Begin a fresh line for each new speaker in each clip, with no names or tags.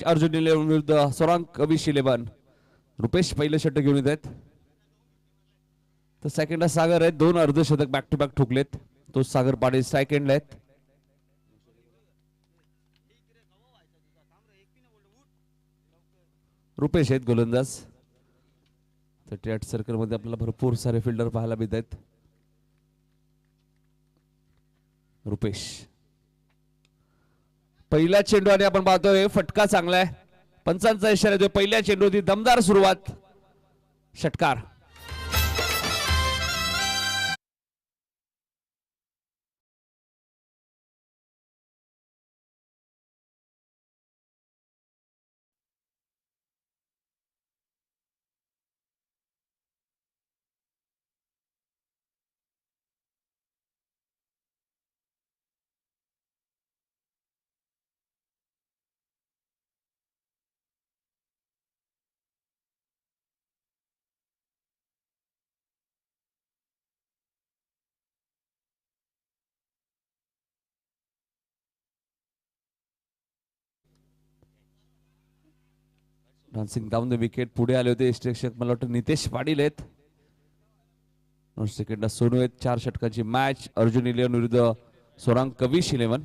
Arjun eleven विरुद्ध Sorang Kavish eleven. Rupesh पहिलं षटक घेऊन येत आहेत. तर सेकंडला सागर आहेत. दोन अर्धशतक बॅक टू बॅक ठोकलेत. तो सागर पाटील सेकंडला आहेत. रुपेश आहेत गोलंदाज. 38 सर्कल मध्ये आपल्याला भरपूर सारे फिल्डर पाहायला मिळत आहेत. रुपेश पहिला चेंडू आणि आपण पाहतोय फटका चांगला आहे. पंचांचा इशारा देतोय. पहिल्या चेंडूची दमदार सुरुवात. षटकार. Dancing down the wicket. पुढे आले होते यष्टिरक्षक मला वाटतं नितेश पाटील आहेत. सेकंडला सोनू आहेत. 4 षटकांची मॅच. अर्जुन इलेव्हन विरुद्ध सोरांग कविश इलेव्हन.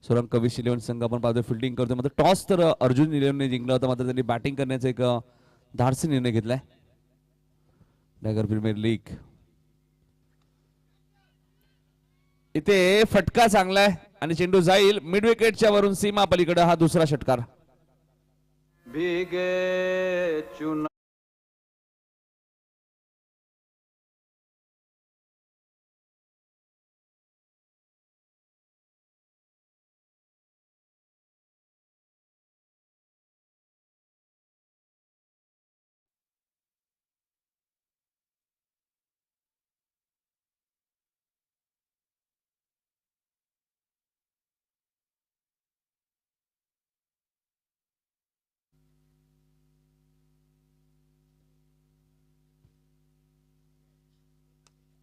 सोरांग कविश इलेव्हन संघ आपण पाहतोय फिल्डिंग करतोय. मात्र टॉस तर अर्जुन इलेव्हनने जिंकला होता. मात्र त्यांनी बॅटिंग करण्याचा एक धाडसी निर्णय घेतलाय. टायगर प्रीमियर लीग इथे फटका चांगला आहे आणि चेंडू जाईल मिड विकेटच्या वरून सीमा पलीकडे. हा दुसरा षटकार.
भीगे चुना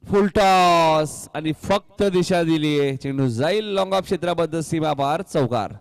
फुल टॉस आणि फक्त दिशा दिलीये. चेंडू जाईल लॉंग ऑफ क्षेत्राबद्दल सीमा पार. चौकार.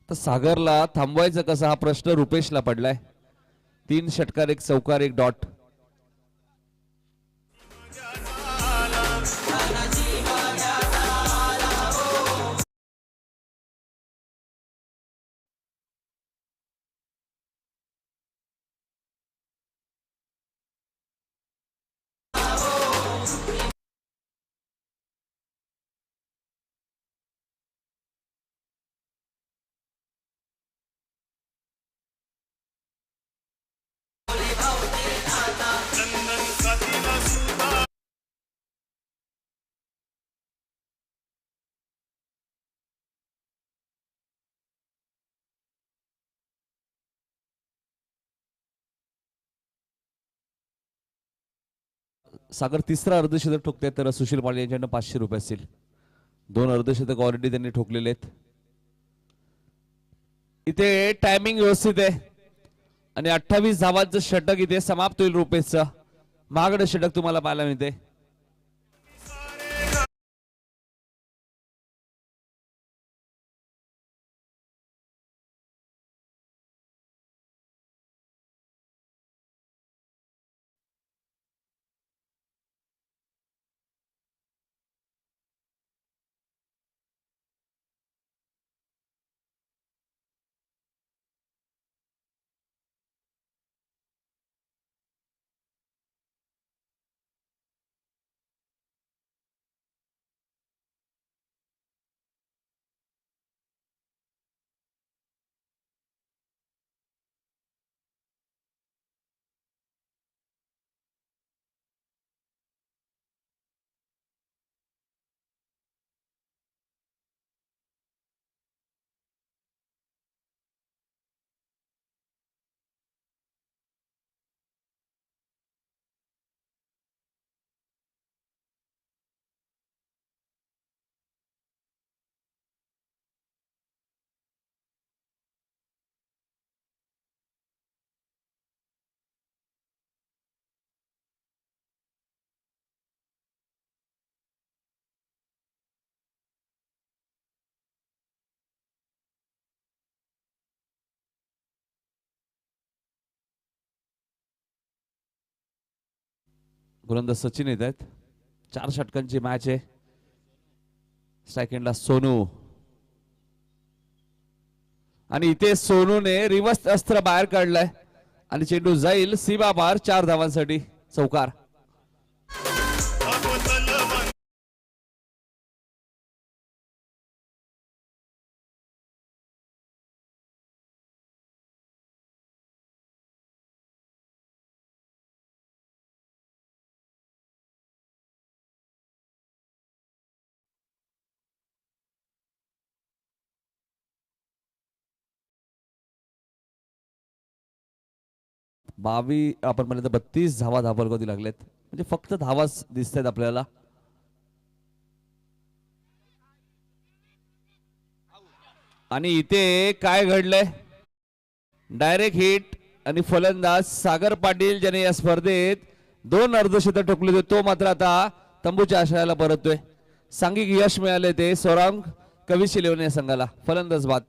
तर सागरला थांबवायचं कसं हा प्रश्न रुपेशला पडलाय. 3 षटकार 1 चौकार 1 डॉट. सागर तिसरा अर्धशतक ठोकते. तर सुशील पाटील यांच्याकडनं 500 रुपये असतील. 2 अर्धशतक ऑलरेडी त्यांनी ठोकलेले आहेत. इथे टायमिंग व्यवस्थित आहे आणि 28 धावांचं षटक इथे समाप्त होईल रुपेशचं. महागडं षटक तुम्हाला पाहायला मिळते. गोलंदाज सचिन येत आहेत. 4 षटकांची मॅच आहे. स्ट्राईक एंडला सोनू आणि इथे सोनूने रिव्हर्स अस्त्र बाहेर काढलाय आणि चेंडू जाईल सीमा पार 4 धावांसाठी. चौकार. आपण म्हणलं 32 धावा धाबलगोती लागलेत. म्हणजे फक्त धावाच दिसत आहेत आपल्याला. आणि इथे काय घडलंय? डायरेक्ट हिट आणि फलंदाज सागर पाटील ज्याने या स्पर्धेत 2 अर्धशतक ठोकले होते तो मात्र आता तंबूच्या आशयाला परततोय. सांघिक यश मिळाले ते सोरांग कविश इलेव्हन या संघाला. फलंदाज बाद.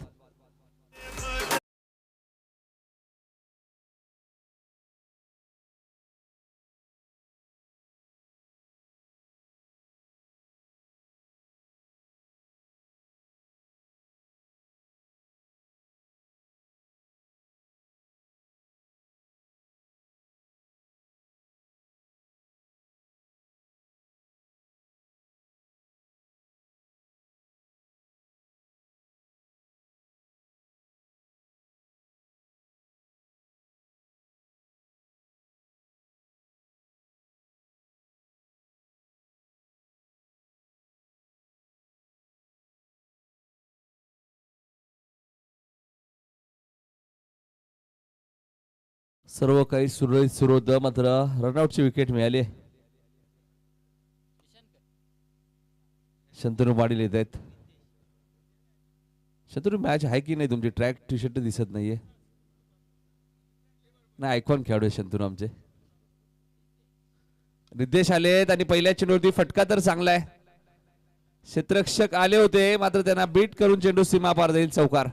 सर्व काही सुरळीत सुरू होतं मात्र रनआउटची विकेट मिळाली. शंतनू पाटील येत आहेत. शंतनू मॅच आहे की नाही तुमची? ट्रॅक टी शर्ट दिसत नाहीये. नाही आयकॉन खेळाडू आहे शंतनू आमचे. रिद्धेश आलेत आणि पहिल्या चेंडूवरती फटका तर चांगला आहे. क्षेत्ररक्षक आले होते मात्र त्यांना बीट करून चेंडू सीमा पार जाईल. चौकार.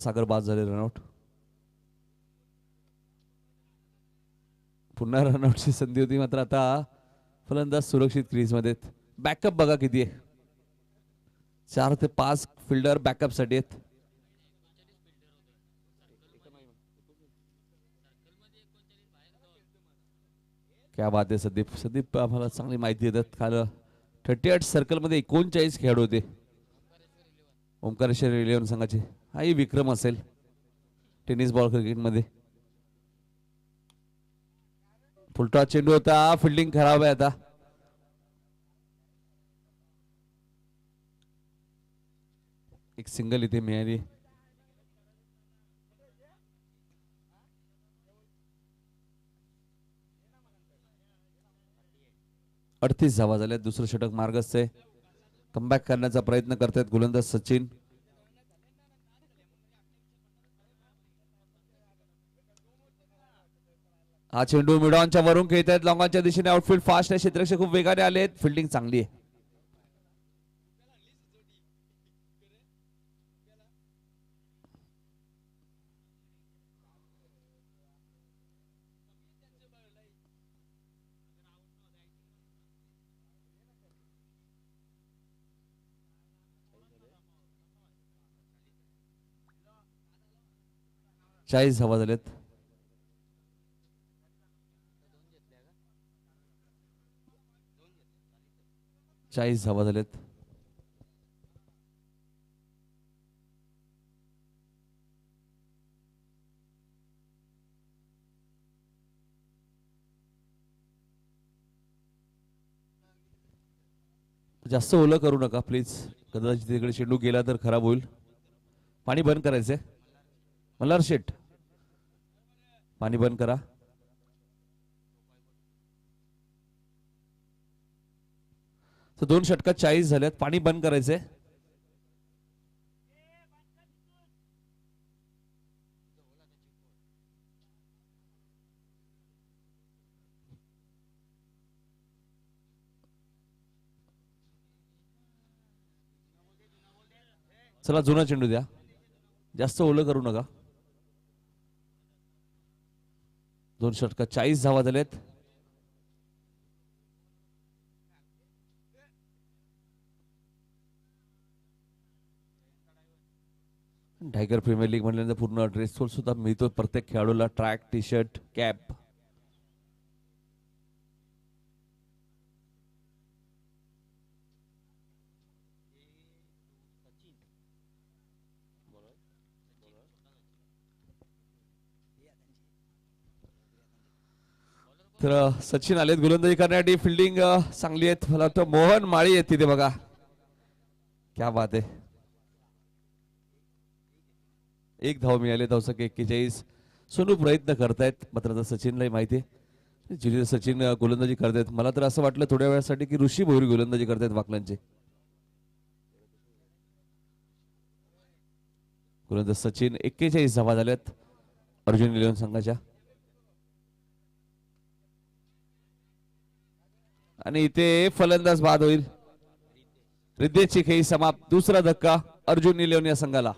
सागर बाद झाले. रनआउट. पुन्हा रनआउटची संधी होती मात्र आता फलंदाज सुरक्षित क्रीज मध्ये. बॅकअप बघा किती आहे. 4 ते 5 फिल्डर बॅकअप साठी आहेत. क्या बात आहे संदीप. संदीप आम्हाला चांगली माहिती देतात. काल 38 सर्कल मध्ये 39 खेळाडू होते ओंकारेश्वर इलेव्हन संघाचे. हाही विक्रम असेल टेनिस बॉल क्रिकेट मध्ये. फुलटॉस चेंडू होता. फिल्डिंग खराब आहे आता. एक सिंगल इथे मिळाली. अडतीस धावा झाल्या. दुसरं षटक मार्गस्थ आहे. कमबॅक करण्याचा प्रयत्न करतायत गोलंदाज सचिन. हा चेंडू मिडॉनच्या वरून खेळत आहेत. लॉंगॉनच्या दिशेने आउटफील्ड फास्ट आहे. क्षेत्ररक्षक खूप वेगाने आलेत. फिल्डिंग चांगली आहे. चाळीस धावा झालेत. चाळीस धावा झालेत. जास्त ओलं करू नका प्लीज. कदाचित तिकडे चेंडू गेला तर खराब होईल. पाणी बंद करायचंय. मल्हार शेट पाणी बंद करा. तर 2 षटकात 40 झाल्यात. पाणी बंद करायचंय. चला जुना चेंडू द्या, जास्त ओलं करू नका. 2 षटकात 40 धावा झालेत. टायगर प्रीमियर लीग म्हणल्यानंतर पूर्ण ड्रेस कोड सुद्धा मिळतो प्रत्येक खेळाडूला, ट्रॅक, टी शर्ट, कॅप. तर सचिन आलेत गोलंदाजी करण्यासाठी. फिल्डिंग चांगली आहेत. मला वाटतं मोहन माळी आहेत तिथे बघा. क्या बात आहे. एक धाव मिळाले, धावसंख 41. सोनू प्रयत्न करतायत, मात्र आता सचिनलाही माहिती आहे जिथे सचिन गोलंदाजी करतायत. मला तर असं वाटलं थोड्या वेळासाठी की ऋषी भोईर गोलंदाजी करतायत वाकलांचे. गोलंदाज सचिन. 41 धावा झाल्यात अर्जुन 11 संघाच्या. आणि इथे फलंदाज बाद होईल. रिद्धेची खेळी समाप्त. दुसरा धक्का अर्जुन 11 या संघाला.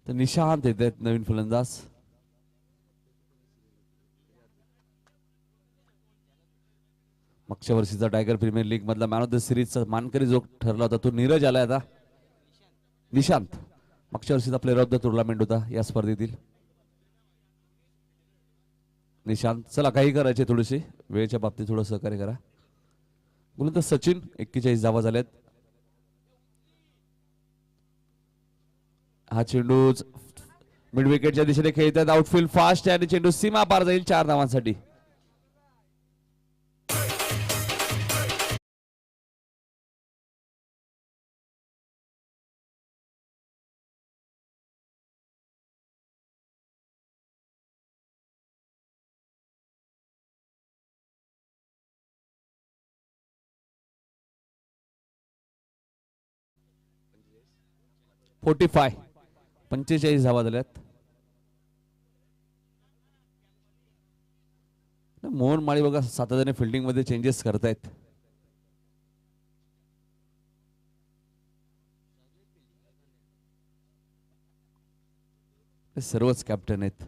तर निशांत येत आहेत नवीन फलंदाज. मागच्या वर्षीचा टायगर प्रीमियर लीग मधला मॅन ऑफ द सिरीजचा मानकरी जो ठरला होता तो नीरज आलाय आता. निशांत मागच्या वर्षीचा प्लेअर ऑफ द टुर्नामेंट होता या स्पर्धेतील. निशांत. चला काही करायचे थोडेसे वेळेच्या बाबतीत थोडं सहकार्य करा. बोलून सचिन. 41 धावा झाल्यात. हा चेंडू मिड विकेटच्या दिशेने खेळतात. आउटफील्ड फास्ट आहे आणि चेंडू सीमा पार जाईल 4 धावांसाठी. .45 45 धावा झाल्यात. मोहन माळी बघा सातत्याने फिल्डिंग मध्ये चेंजेस करतायत. सर्वच कॅप्टन आहेत.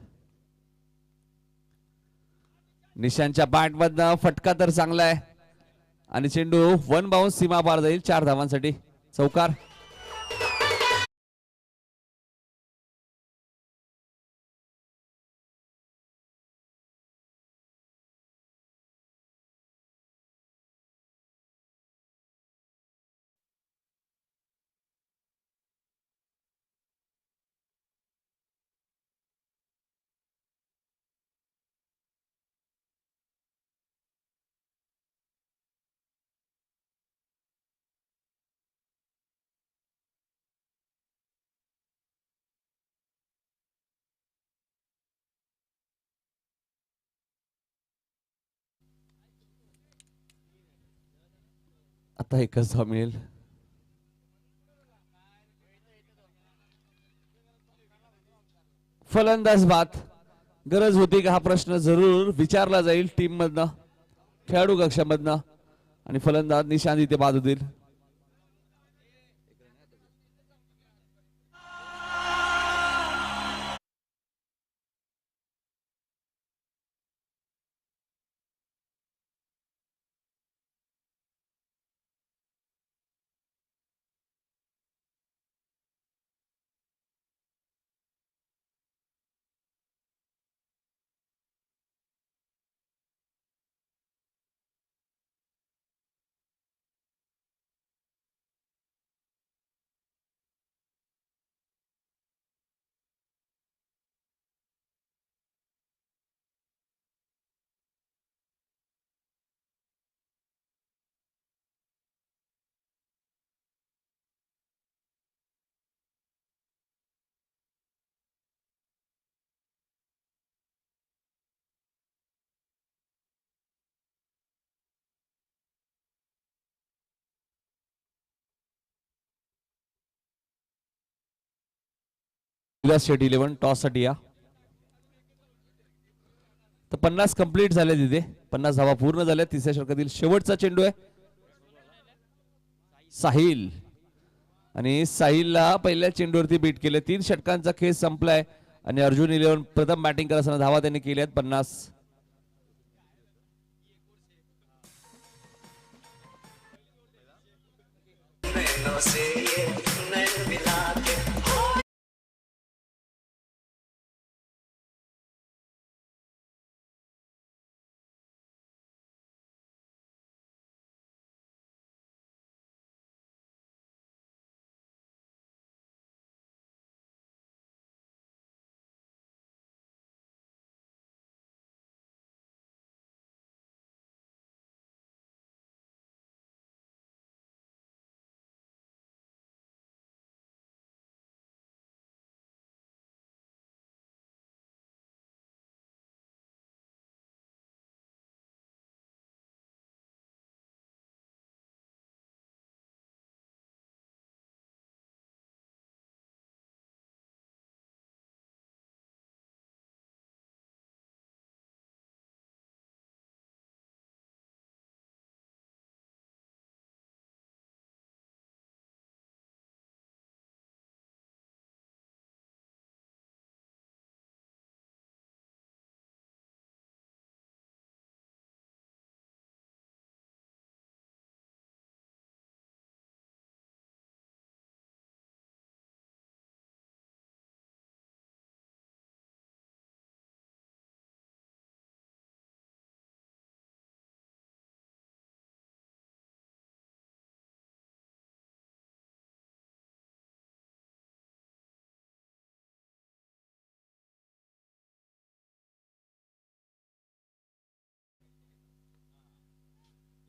निशांच्या बॅट मधनं फटका तर चांगला आहे आणि चेंडू 1 बाउन्स सीमा पार जाईल 4 धावांसाठी. चौकार. आता एकच धाव मिळेल. फलंदाज बाद. गरज होती का हा प्रश्न जरूर विचारला जाईल टीम मधनं, खेळाडू कक्षामधनं. आणि फलंदाज निशांत इथे बाद होतील. स्टेट 11 टॉस साठी या. तर 50 कंप्लीट झाले तिथे. 50 धावा पूर्ण झाल्या. तिसऱ्या षटकातील शेवटचा चेंडू आहे. साहिल आणि साहिलला पहिल्या चेंडूवरती बीट केले. 3 षटकांचा खेळ संपलाय आणि अर्जुन 11 प्रथम बॅटिंग करत असताना धावा त्यांनी केल्यात 50.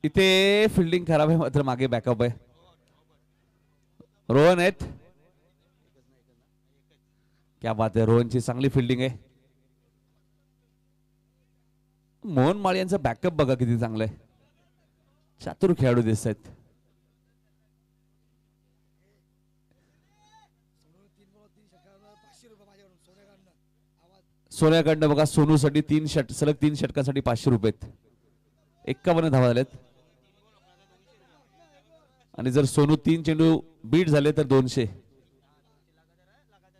इथे फिल्डिंग खराब आहे मात्र मागे बॅकअप आहे. रोहन आहेत. क्या बात आहे. रोहनची चांगली फिल्डिंग आहे. मोहन माळी यांचा बॅकअप बघा किती चांगला आहे. चातुर खेळाडू दिसत आहेत. सोन्याकडनं बघा सोनूसाठी सलग 3 षटकांसाठी 500 रुपये. 51 धावा झाल्यात आणि जर सोनू 3 चेंडू बीट झाले तर 200.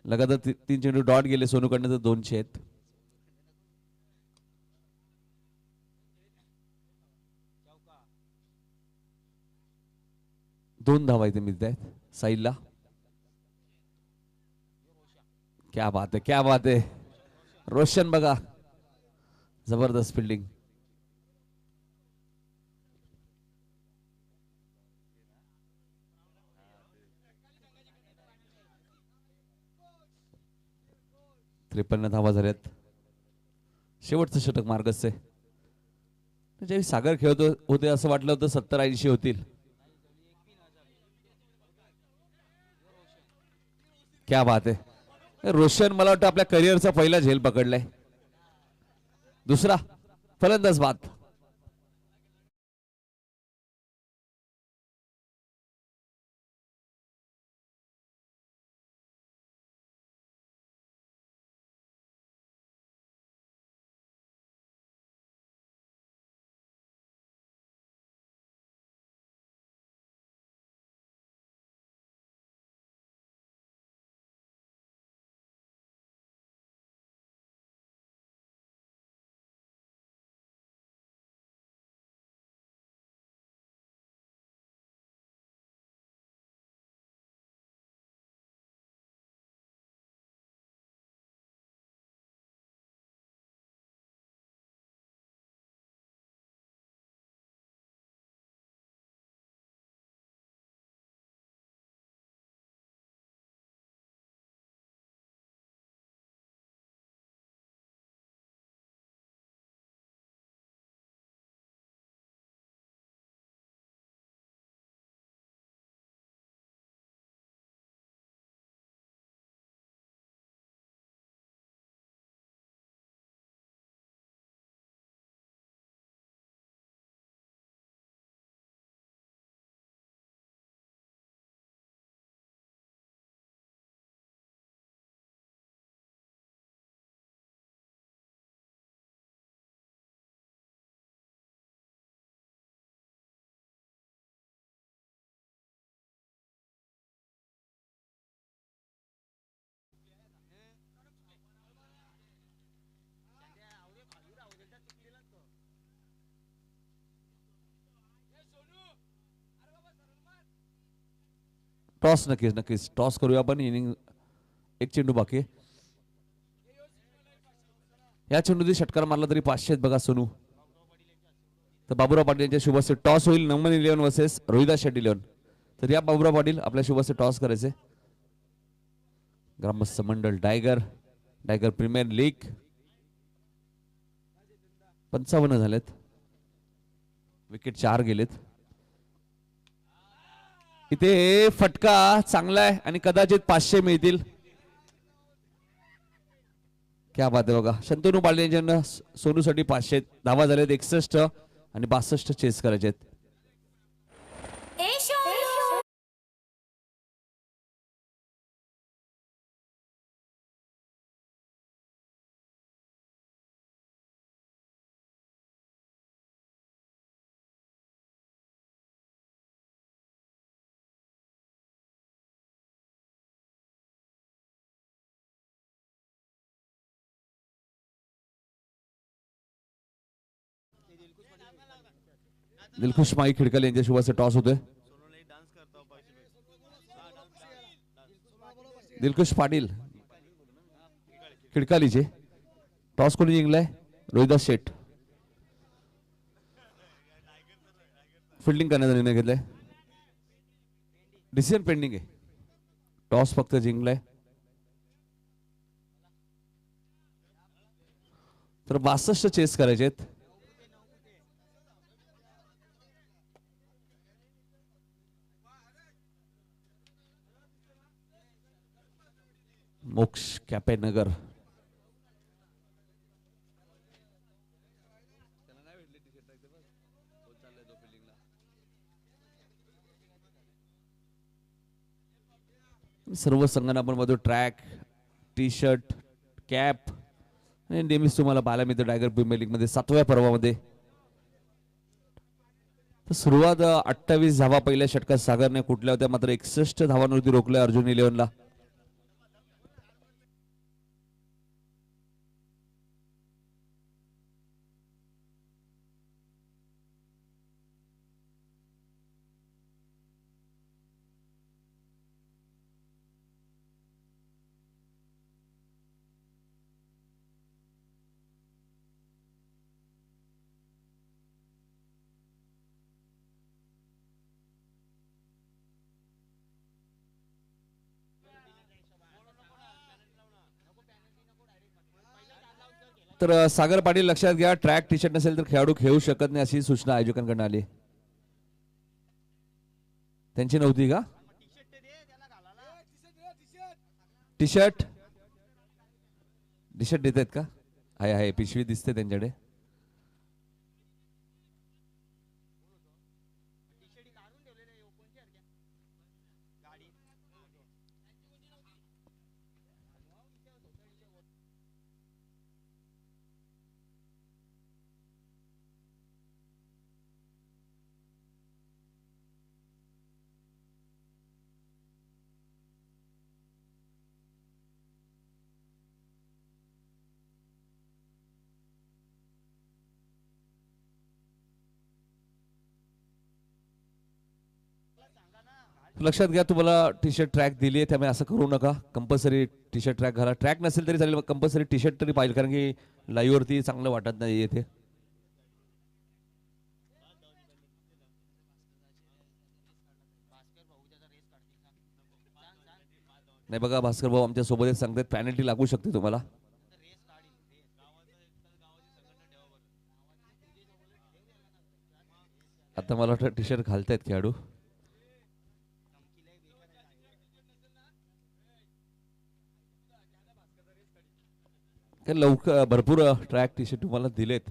लगातार 3 चेंडू डॉट गेले सोनूकडनं तर 200 आहेत. दोन धावा इथे मिळत आहेत साईलला. क्या बात आहे, क्या बात आहे. रोशन बघा जबरदस्त फिल्डिंग. त्रेपन्न धावा झाल्यात. शेवटचं षटक मार्गच आहे. ज्यावेळी सागर खेळत होते असं वाटलं होतं 70-80 होतील. क्या बात आहे. रोशन मला वाटतं आपल्या करिअरचा पहिला झेल पकडलाय. दुसरा फलंदाज बाद. टॉस नक्कीच नक्कीच टॉस करूया आपण. इनिंग एक चेंडू बाकी आहे. या चेंडूची षटकार मारला तरी 500 बघा सोनू. तर बाबूराव पाटील यांच्या शुभस्य टॉस होईल. Number 11 versus Rohidas Shetty 11. तर या बाबूराव पाटील आपल्या शुभस्य टॉस करायचे. ग्रामस्थ मंडळ टायगर टायगर प्रीमियर लीग 55 झालेत. विकेट 4 गेलेत. इथे फटका चांगला आहे आणि कदाचित 500 मिळतील. क्या बात आहे बघा. शंतनू पाटील यांच्या सोनूसाठी 500 धावा झालेत. 61 आणि 62 चेस करायचे आहेत. दिलखुश माई खिडकल यांच्या शुभाचे टॉस होतोय. दिलखुश पाटील खिडकालीचे टॉस कोणी जिंकलाय? रोहिदास शेठ. फिल्डिंग करण्याचा निर्णय घेतलाय. डिसिजन पेंडिंग आहे. टॉस फक्त जिंकलाय. तर 62 चेस करायचे आहेत. मोक्ष कॅपे नगर सर्व संगणकामध्ये ट्रॅक टी शर्ट कॅप नेहमीच तुम्हाला पाहायला मिळतं टायगर प्रीमियर लीग मध्ये 7व्या पर्वामध्ये. सुरुवात 28 धावा पहिल्या षटकात सागरने कुठल्या होत्या मात्र 61 धावांवरती रोखल्या अर्जुन 11ला. तर सागर पाटील लक्षात घ्या ट्रॅक टी शर्ट नसेल तर खेळाडू खेळू शकत नाही अशी सूचना आयोजकांकडून आली. त्यांची नव्हती का? टी शर्ट टी शर्ट देत आहेत का? आहे पिशवी दिसते त्यांच्याकडे. लक्षात घ्या तुम्हाला टी शर्ट ट्रॅक दिली आहे त्यामुळे असं करू नका. कंपल्सरी टी शर्ट ट्रॅक घाला. ट्रॅक नसेल तरी चालेल कंपल्सरी टी शर्ट तरी पाहिजे कारण की लाईव्ह वरती चांगलं वाटत नाही येते. नाही बघा भास्कर भाऊ आमच्या सोबत सांगतात पॅनल्टी लागू शकते तुम्हाला. आता मला वाटतं टी शर्ट घालतायत खेळाडू. लवकर भरपूर ट्रॅक टी शर्ट तुम्हाला दिलेत.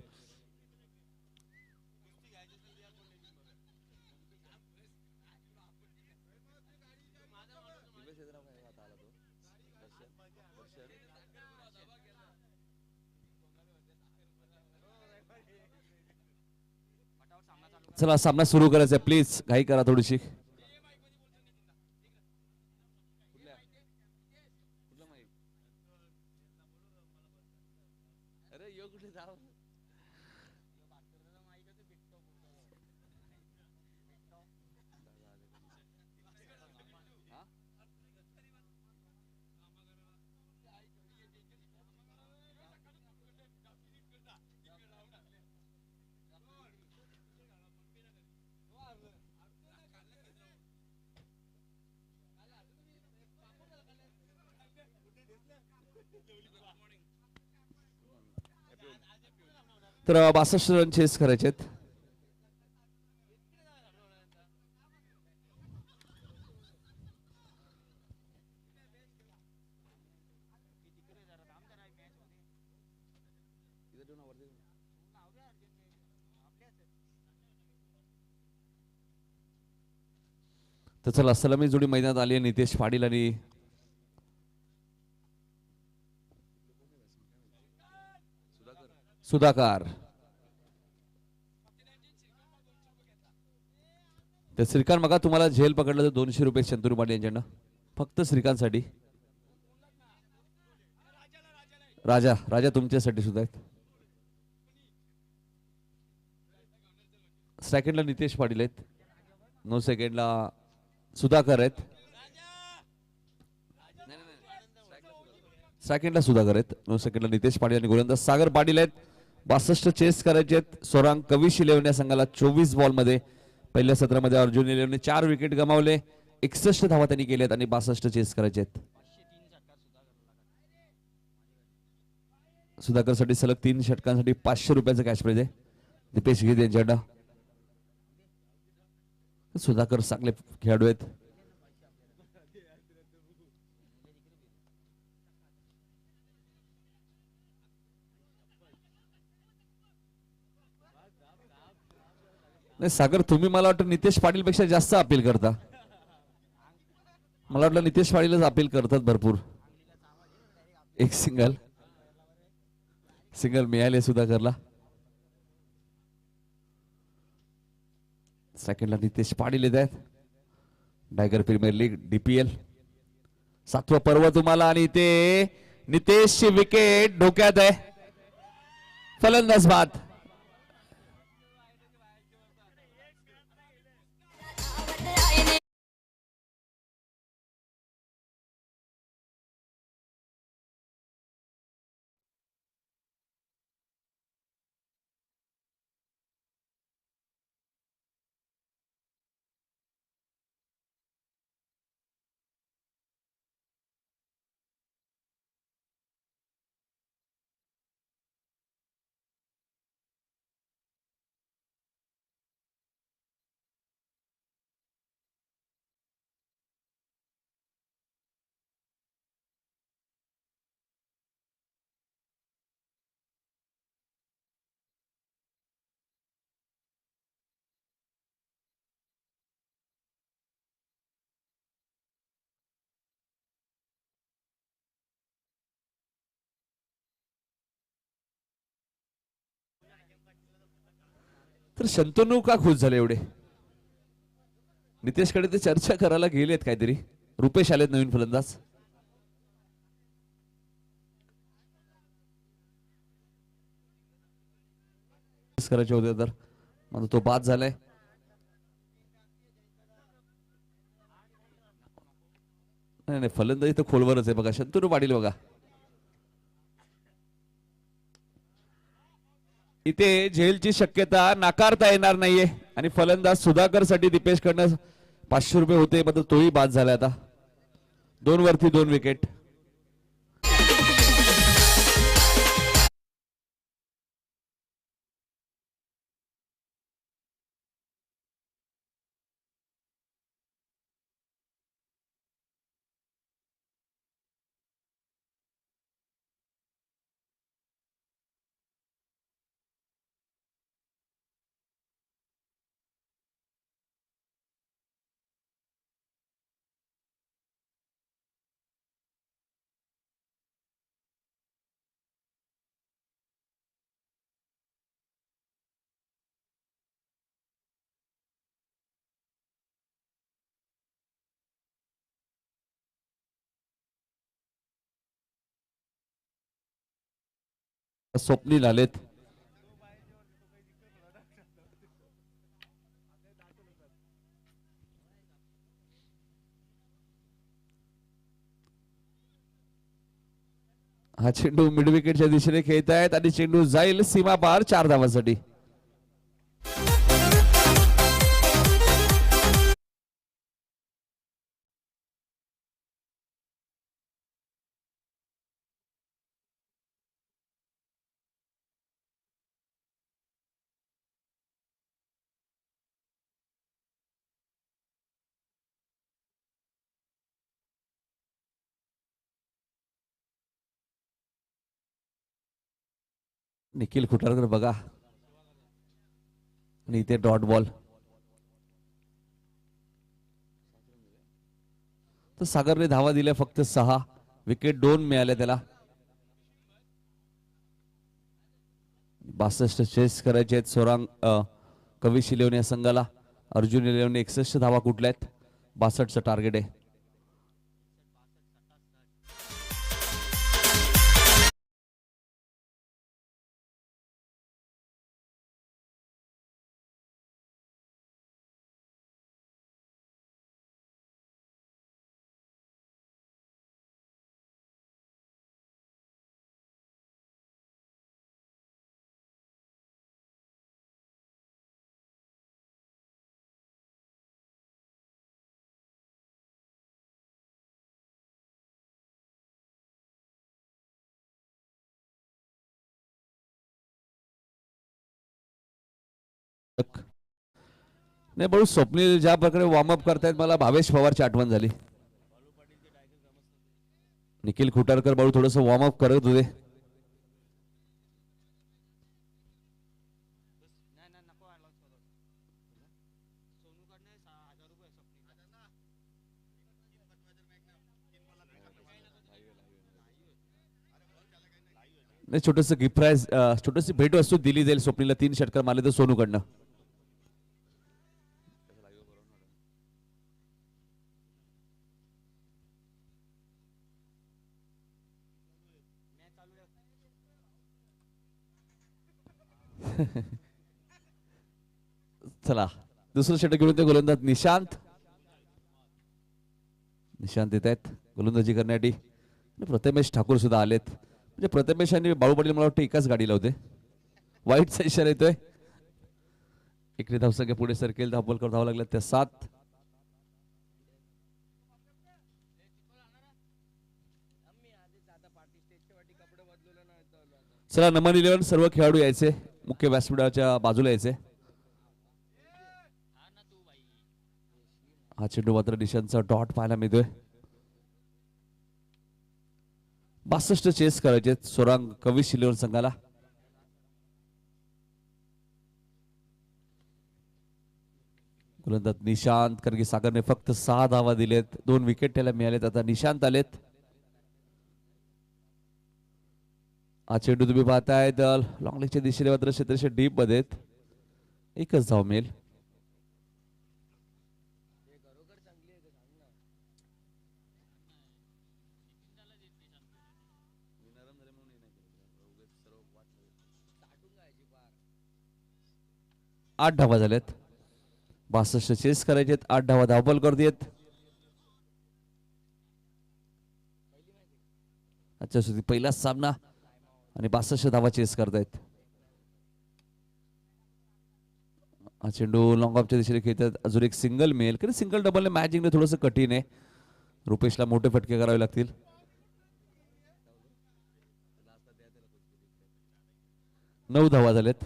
चला सामना सुरू करायचा आहे. प्लीज घाई करा थोडीशी. तर 62 रन चेस करायचे आहेत. तर चला सलामी जोडी मैदानात आली आहे नितेश पाटील आणि सुधाकर. तर श्रीकांत बघा तुम्हाला झेल पकडलं तर 200 रुपये शंतनू पाटील यांच्याकडनं फक्त श्रीकांतसाठी. राजा राजा तुमच्यासाठी सुद्धा आहेत. सेकंडला नितेश पाटील आहेत. 9 सेकंडला सुधाकर आहेत. सेकंडला सुधाकर आहेत. 9 सेकंडला नितेश पाटील आणि गोलंदाज सागर पाटील आहेत. 62 चेस करायचे आहेत. सोरांग कविश इलेव्हन या संघाला 24 बॉल मध्ये पहिल्या सत्रामध्ये अर्जुन इलेव्हनने 4 विकेट गमावले. 61 धावा त्यांनी केल्यात आणि 62 चेस करायचे आहेत. सुधाकर साठी सलग 3 षटकांसाठी 500 रुपयाचं कॅश प्राइज आहे. दीपेश गीत यांच्याकडं. सुधाकर चांगले खेळाडू आहेत. नाही सागर तुम्ही मला वाटतं नितेश पाटील पेक्षा जास्त अपील करता. मला वाटलं नितेश पाटीलच अपील करतात भरपूर. एक सिंगल मिळाले सुधाकरला. सेकंडला नितेश पाटील येत आहेत. टायगर प्रीमियर लीग DPL 7वं पर्व तुम्हाला आणि ते नितेशची विकेट डोक्यात आहे. फलंदाज बाद. तर शंतनू का खुश झाले एवढे. नितेशकडे ते चर्चा करायला गेलेत काहीतरी. रुपेश आलेत नवीन फलंदाज. करायचे होते तर माझा तो बाद झालाय. नाही नाही फलंदाजी तर खोलवरच आहे बघा. शंतनू पाटील बघा इथे झेलची शक्यता नाकारता येणार नाहीये आणि फलंदाज सुधाकर साठी दीपेश कडनं 500 रुपये होते मात्र तोही बाद झाला. आता 2 वरती 2 विकेट. स्वप्नील आलेत. हा चेंडू मिड विकेटच्या दिशेने खेळत आहेत आणि चेंडू जाईल सीमा पार 4 धावांसाठी. निखिल खुटारकर बघा आणि इथे डॉट बॉल. तर सागरने धावा दिल्या फक्त 6. विकेट 2 मिळाल्या त्याला. 62 चेस करायचे आहेत सोरांग कवी शिलेवन या संघाला. अर्जुन इलेव्हन 61 धावा कुठल्या आहेत. 62चं टार्गेट आहे. नाही बळू स्वप्नील ज्या प्रकारे वॉर्मअप करतायत मला भावेश पवारची आठवण झाली. निखिल खुटारकर बाळू थोडस वॉर्मअप करत होते. नाही छोटस गिफ्ट प्राइज छोटीशी भेट वस्तू दिली जाईल स्वप्नीला 3 षटकार मारले तर सोनूकडनं. चला दुसरं षटक घेऊन ते गोलंदाज निशांत. निशांत येत आहेत गोलंदाजी करण्यासाठी. प्रथमेश ठाकूर सुद्धा आलेत. म्हणजे प्रथमेश आणि बाळू पाटील मला वाटतं एकाच गाडीला होते. वाईटचा इशारा येतोय. इकडे धावसंख्या पुढे सरकेल. धावबॉल कर धावा लागल्या त्या 7. चला नमन 11 सर्व खेळाडू यायचे. मुख्य व्यासपीठाच्या बाजूला यायचे. हा चेंडू मात्र निशांतचा डॉट पाहायला मिळतोय. 62 चेस करायचे सोरांग कवी शिलेवन संघाला. गोलंदाज निशांत कारण की सागरने फक्त 6 धावा दिलेत. 2 विकेट त्याला मिळालेत. आता निशांत आलेत. हा चेंडू तुम्ही पाहताय लॉंग लेगच्या दिशेने मात्र क्षेत्रशः डीप मध्ये एकच धाव मिळेल. आठ धावा झाल्यात. 62 चेस करायचे. 8 धावा धावबॉल करतेत. अच्छा सुधी पहिलाच सामना आणि 62 धावा चेस करतायत. हा चेंडू लॉंग ऑफच्या दिशेने खेळतात. अजून एक सिंगल मिळेल कारण सिंगल डबलने मॅच जिंकणं थोडंसं कठीण आहे. रुपेशला मोठे फटके करावे लागतील. 9 धावा झालेत.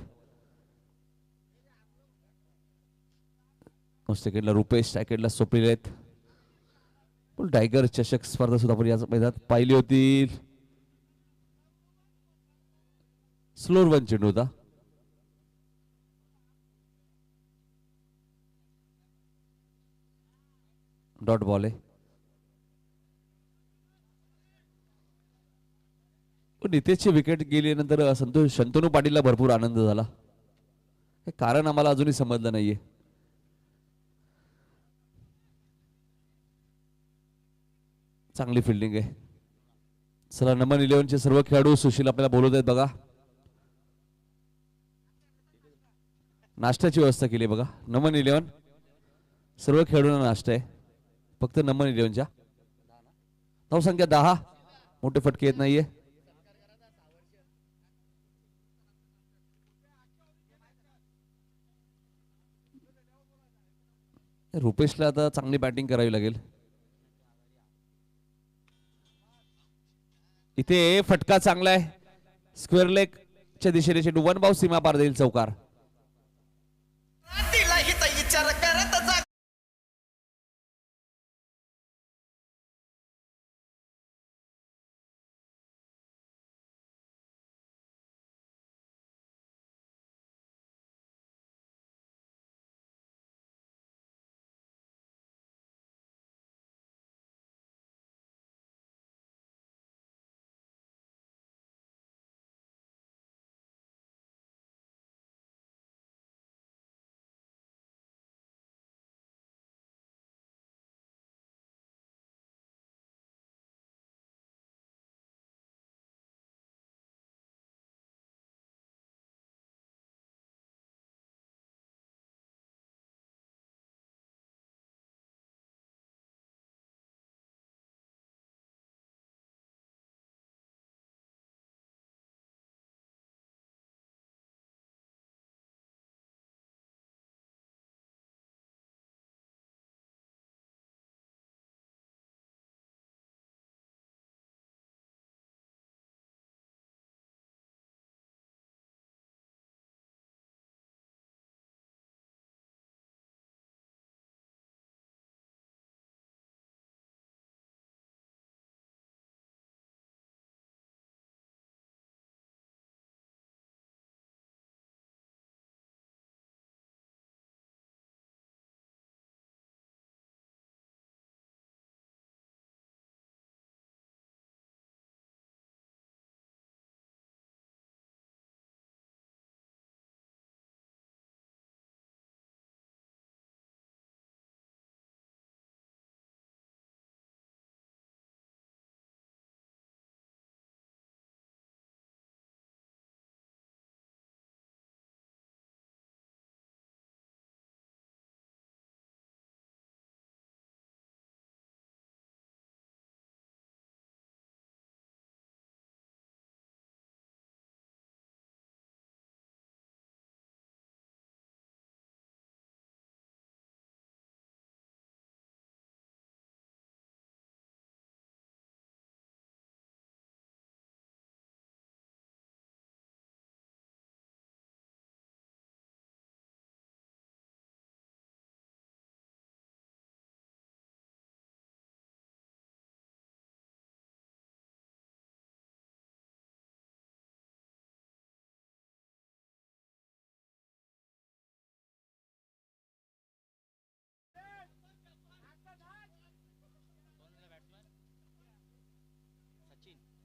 सेकंडला रुपेश सेकंडला स्वप्नील आहेत. पण टायगर चषक स्पर्धा सुद्धा आपण याच मैदानात पाहिली होती. स्लोर वन चेंडू होता. डॉट बॉल आहे. नितेशची विकेट गेल्यानंतर शंतनू पाटीलला भरपूर आनंद झाला. हे कारण आम्हाला अजूनही समजलं नाहीये. चांगली फिल्डिंग आहे. चला नमन 11चे सर्व खेळाडू सुशील आपल्याला बोलवत आहेत बघा. नाश्त्याची व्यवस्था केली बघा. नमन 11 सर्व खेळाडूंना नाश्ता आहे. फक्त नमन 11च्या धावसंख्या 10. मोठे फटके येत नाहीये. रुपेशला आता चांगली बॅटिंग करावी लागेल. इथे फटका चांगला आहे. स्क्वेअर लेग च्या दिशेने चेंडू 1 बाउंस सीमा पार देईल चौकार.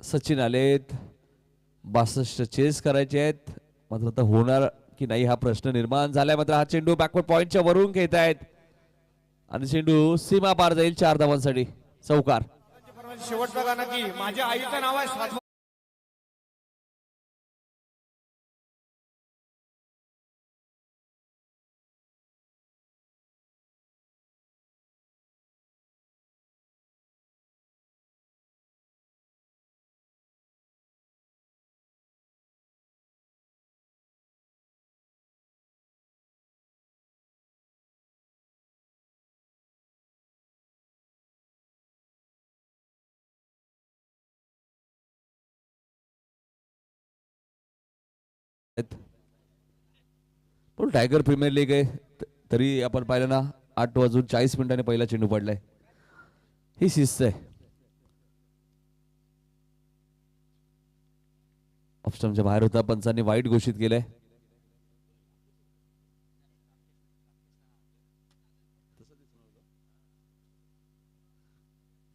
सचिन आलेत, 62 चेस करायचे आहेत, मात्र आता होणार की नाही हा प्रश्न निर्माण झालाय. मात्र हा चेंडू बॅकवर्ड पॉइंटच्या वरून घेत आहेत आणि चेंडू सीमा पार जाईल 4 धावांसाठी. चौकार.
शेवटचं गाणं की माझ्या आईचं नाव आहे साधू.
पण टायगर प्रीमियर लीग आहे तरी आपण पाहिलं ना 8:40 पहिला चेंडू पडलाय. ही शिस्त आहे. ऑप्शनच्या बाहेर होता, पंचांनी वाईट घोषित केलंय.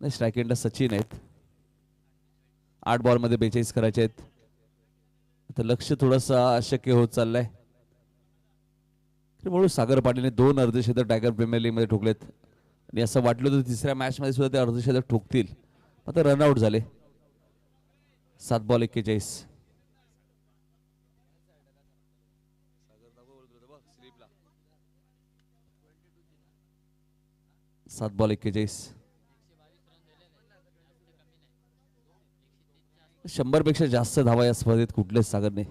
नाही, स्ट्राईक एंडला सचिन आहेत. 8 बॉलमध्ये 42 करायचे आहेत. आता लक्ष थोडंसं अशक्य होत चाललंय. म्हणून सागर पाटीलने 2 अर्धशतक टायगर प्रीमियर लीग मध्ये ठोकलेत आणि असं वाटलं होतं तिसऱ्या मॅच मध्ये सुद्धा ते अर्धशतक ठोकतील. आता रनआउट झाले. 7 बॉल 41. 7 बॉल 41. 100 पेक्षा जास्त धावा या स्पर्धेत कुठलेच सागरने.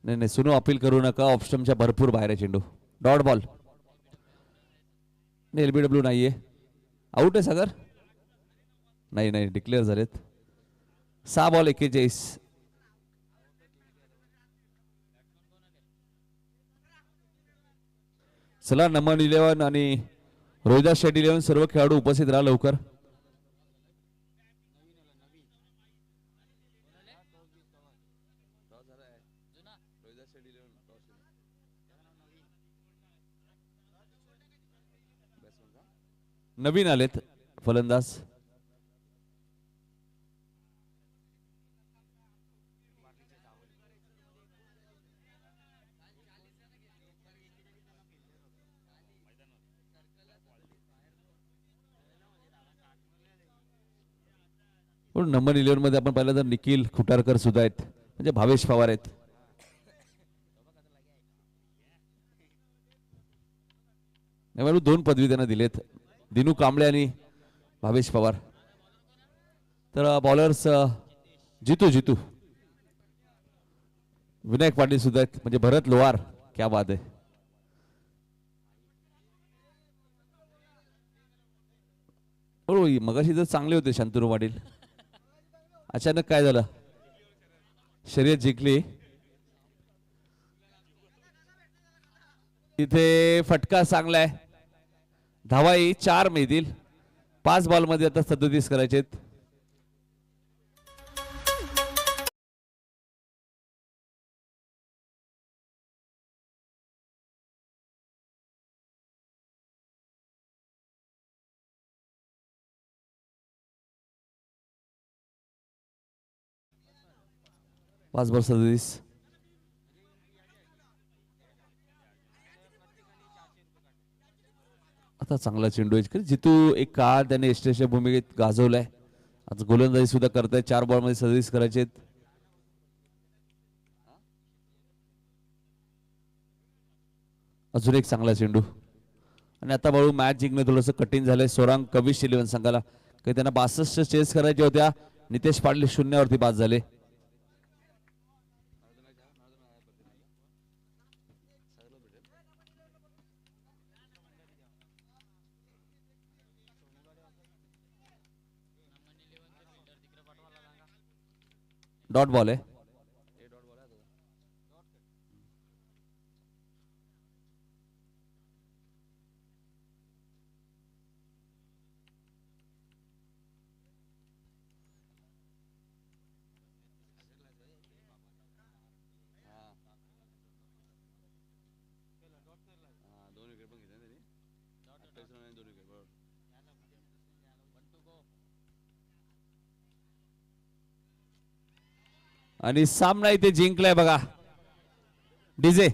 नाही नाही, सुनो अपील करू नका. ऑप्शनच्या भरपूर बाहेर आहे चेंडू. Dot ball. नाही, एलबीडब्ल्यू नाहीये. आउट आहे सागर. नाही नाही, डिक्लेअर झालेत. 6 बॉल 41. चला, नमन 11 आणि रोहिदास शेट्टी 11 सर्व खेळाडू उपस्थित राहा लवकर. नवीन आलेत फलंदाज. नंबर 11 मध्ये आपण पाहिलं तर निखिल खुटारकर सुद्धा आहेत, म्हणजे भावेश पवार आहेत. नाही, 2 पदवी त्यांना दिलेत, दिनू कांबळे आणि भावेश पवार. तर बॉलर्स जितू जितू विनायक पाटील सुद्धा आहेत, म्हणजे भरत लोहार. क्या बात आहे. मगाशी तर चांगले होते शांतनू पाटील. अचानक काय झालं. शर्यत जिंकली. तिथे फटका चांगला आहे. धावाई 4 मिळतील. 5 बॉल मध्ये आता 37 करायचे. पाच बॉल 37. आता चांगला चेंडू आहे. जितू एक काळ त्याने एस्टेच्या भूमिकेत गाजवलाय. आज गोलंदाजी सुद्धा करताय. 4 बॉल मध्ये 37 करायचे. अजून एक चांगला चेंडू. आणि आता बाळू मॅच जिंकणं थोडंसं कठीण झालंय सोरांग कविश 11 संघाला. काही त्यांना 62 चेस करायच्या होत्या. नितेश पाटील 0 वरती बाद झाले. डॉट बॉल आहे. आणि सामना इथे जिंकलाय बघा डीजे.